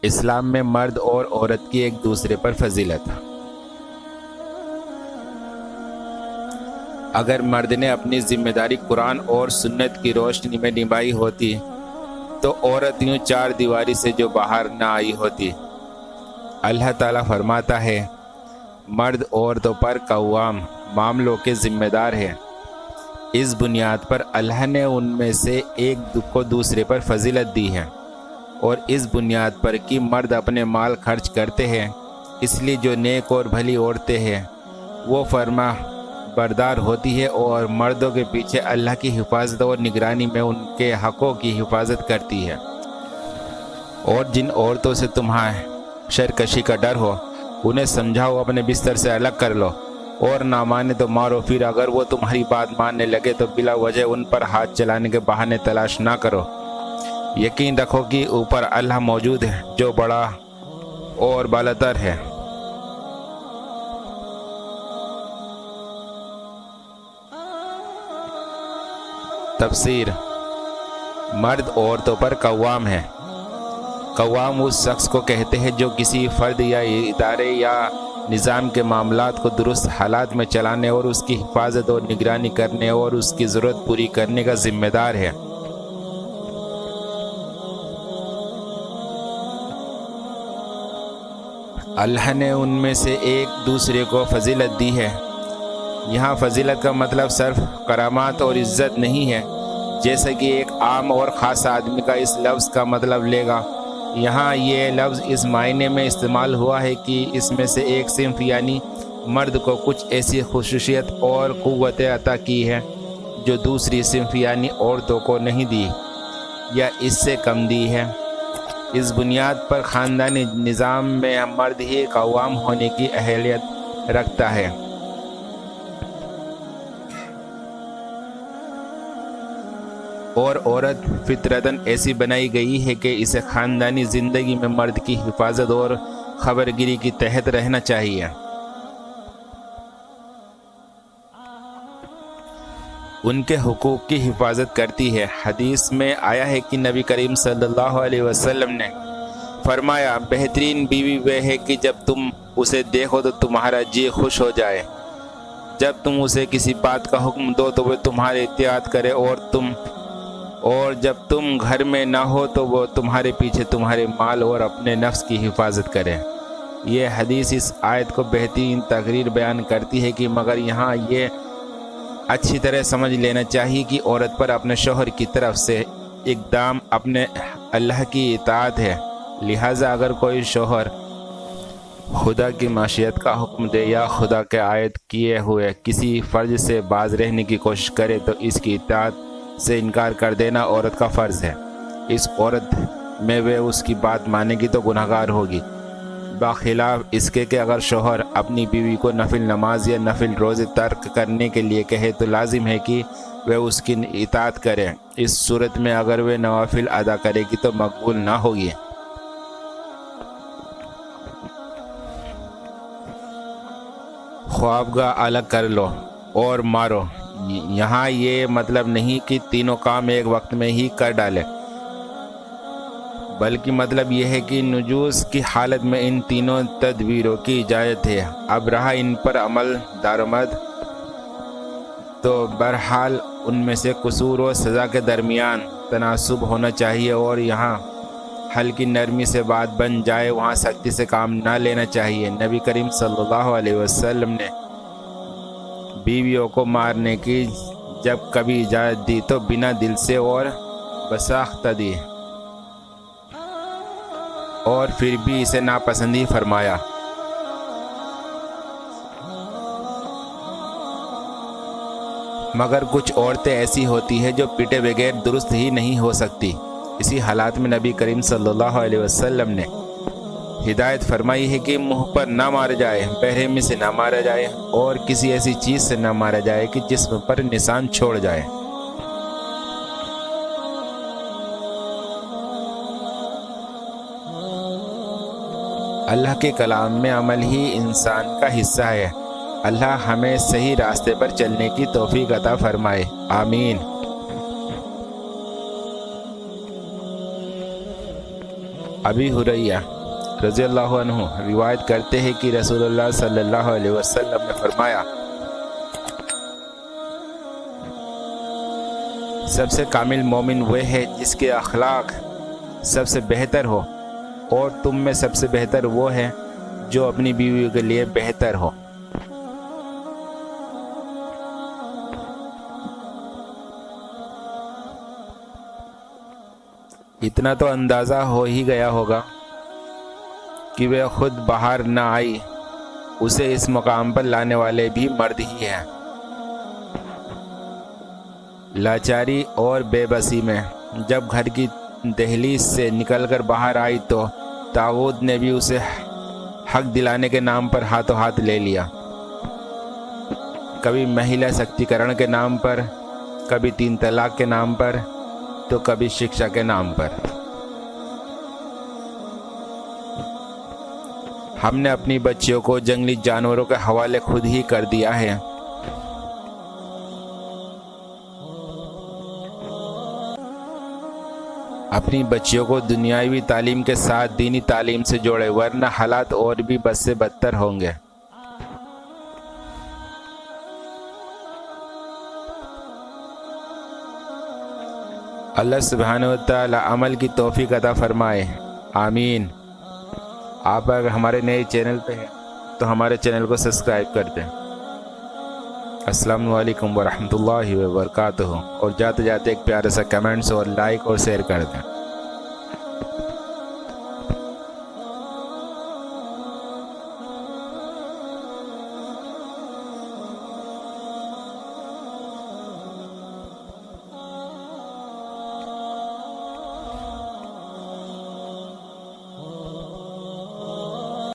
اسلام میں مرد اور عورت کی ایک دوسرے پر فضیلت۔ اگر مرد نے اپنی ذمہ داری قرآن اور سنت کی روشنی میں نبھائی ہوتی تو عورت یوں چار دیواری سے جو باہر نہ آئی ہوتی۔ اللہ تعالیٰ فرماتا ہے، مرد عورتوں پر قوام، معاملوں کے ذمہ دار ہے۔ اس بنیاد پر اللہ نے ان میں سے ایک کو دوسرے پر فضیلت دی ہے، اور اس بنیاد پر کہ مرد اپنے مال خرچ کرتے ہیں، اس لیے جو نیک اور بھلی عورتیں ہیں وہ فرما بردار ہوتی ہے اور مردوں کے پیچھے اللہ کی حفاظت اور نگرانی میں ان کے حقوق کی حفاظت کرتی ہے۔ اور جن عورتوں سے تمہیں شرکشی کا ڈر ہو انہیں سمجھاؤ، اپنے بستر سے الگ کر لو، اور نہ مانے تو مارو، پھر اگر وہ تمہاری بات ماننے لگے تو بلا وجہ ان پر ہاتھ چلانے کے بہانے تلاش نہ کرو۔ یقین رکھو کہ اوپر اللہ موجود ہے جو بڑا اور بالاتر ہے۔ تفسیر۔ مرد عورتوں پر قوام ہے۔ قوام اس شخص کو کہتے ہیں جو کسی فرد یا ادارے یا نظام کے معاملات کو درست حالات میں چلانے اور اس کی حفاظت اور نگرانی کرنے اور اس کی ضرورت پوری کرنے کا ذمہ دار ہے۔ اللہ نے ان میں سے ایک دوسرے کو فضیلت دی ہے۔ یہاں فضیلت کا مطلب صرف کرامات اور عزت نہیں ہے، جیسا کہ ایک عام اور خاص آدمی کا اس لفظ کا مطلب لے گا۔ یہاں یہ لفظ اس معنی میں استعمال ہوا ہے کہ اس میں سے ایک صنف یعنی مرد کو کچھ ایسی خصوصیت اور قوتیں عطا کی ہے جو دوسری صنف یعنی عورتوں کو نہیں دی یا اس سے کم دی ہے۔ اس بنیاد پر خاندانی نظام میں مرد ہی قوام ہونے کی اہلیت رکھتا ہے۔ اور عورت فطرتاً ایسی بنائی گئی ہے کہ اسے خاندانی زندگی میں مرد کی حفاظت اور خبرگیری کے تحت رہنا چاہیے۔ ان کے حقوق کی حفاظت کرتی ہے۔ حدیث میں آیا ہے کہ نبی کریم صلی اللہ علیہ وسلم نے فرمایا، بہترین بیوی وہ ہے کہ جب تم اسے دیکھو تو تمہارا جی خوش ہو جائے، جب تم اسے کسی بات کا حکم دو تو وہ تمہاری اطاعت کرے، اور جب تم گھر میں نہ ہو تو وہ تمہارے پیچھے تمہارے مال اور اپنے نفس کی حفاظت کرے۔ یہ حدیث اس آیت کو بہترین تقریر بیان کرتی ہے کہ مگر یہاں یہ اچھی طرح سمجھ لینا چاہیے کہ عورت پر اپنے شوہر کی طرف سے اقدام اپنے اللہ کی اطاعت ہے۔ لہٰذا اگر کوئی شوہر خدا کی معصیت کا حکم دے یا خدا کے عائد کیے ہوئے کسی فرض سے باز رہنے کی کوشش کرے تو اس کی اطاعت سے انکار کر دینا عورت کا فرض ہے۔ اس عورت میں وہ اس کی بات مانے گی تو گناہگار ہوگی، بخلاف اس کے کہ اگر شوہر اپنی بیوی کو نفل نماز یا نفل روزے ترک کرنے کے لیے کہے تو لازم ہے کہ وہ اس کی اطاعت کرے۔ اس صورت میں اگر وہ نوافل ادا کرے گی تو مقبول نہ ہوگی۔ خوابگاہ الگ کر لو اور مارو۔ یہاں یہ مطلب نہیں کہ تینوں کام ایک وقت میں ہی کر ڈالے، بلکہ مطلب یہ ہے کہ نجوس کی حالت میں ان تینوں تدبیروں کی اجازت ہے۔ اب رہا ان پر عمل درآمد، تو بہرحال ان میں سے قصور و سزا کے درمیان تناسب ہونا چاہیے، اور یہاں ہلکی نرمی سے بات بن جائے وہاں سختی سے کام نہ لینا چاہیے۔ نبی کریم صلی اللہ علیہ وسلم نے بیویوں کو مارنے کی جب کبھی اجازت دی تو بنا دل سے اور بساختہ دی، اور پھر بھی اسے ناپسند فرمایا۔ مگر کچھ عورتیں ایسی ہوتی ہیں جو پیٹے بغیر درست ہی نہیں ہو سکتی۔ اسی حالات میں نبی کریم صلی اللہ علیہ وسلم نے ہدایت فرمائی ہے کہ منہ پر نہ مارا جائے، بہرے میں سے نہ مارا جائے، اور کسی ایسی چیز سے نہ مارا جائے کہ جسم پر نشان چھوڑ جائے۔ اللہ کے کلام میں عمل ہی انسان کا حصہ ہے۔ اللہ ہمیں صحیح راستے پر چلنے کی توفیق عطا فرمائے، آمین۔ ابی ہریرہ رضی اللہ عنہ روایت کرتے ہیں کہ رسول اللہ صلی اللہ علیہ وسلم نے فرمایا سب سے کامل مومن وہ ہے جس کے اخلاق سب سے بہتر ہو، اور تم میں سب سے بہتر وہ ہے جو اپنی بیوی کے لیے بہتر ہو۔ اتنا تو اندازہ ہو ہی گیا ہوگا کہ وہ خود باہر نہ آئی، اسے اس مقام پر لانے والے بھی مرد ہی ہیں۔ لاچاری اور بے بسی میں جب گھر کی دہلیز سے نکل کر باہر آئی تو طاغوت نے بھی اسے حق دلانے کے نام پر ہاتھوں ہاتھ لے لیا، کبھی مہیلا سکتی کرن کے نام پر، کبھی 3 طلاق کے نام پر، تو کبھی شکشا کے نام پر۔ ہم نے اپنی بچیوں کو جنگلی جانوروں کے حوالے خود ہی کر دیا ہے۔ اپنی بچیوں کو دنیاوی تعلیم کے ساتھ دینی تعلیم سے جوڑے، ورنہ حالات اور بھی بد سے بدتر ہوں گے۔ اللہ سبحانہ و تعالی عمل کی توفیق عطا فرمائے، آمین۔ آپ اگر ہمارے نئے چینل پہ ہیں تو ہمارے چینل کو سبسکرائب کر دیں۔ السلام علیکم ورحمۃ اللہ وبرکاتہ، اور جاتے جاتے ایک پیارا سا کمنٹس اور لائک اور شیئر کر دیں۔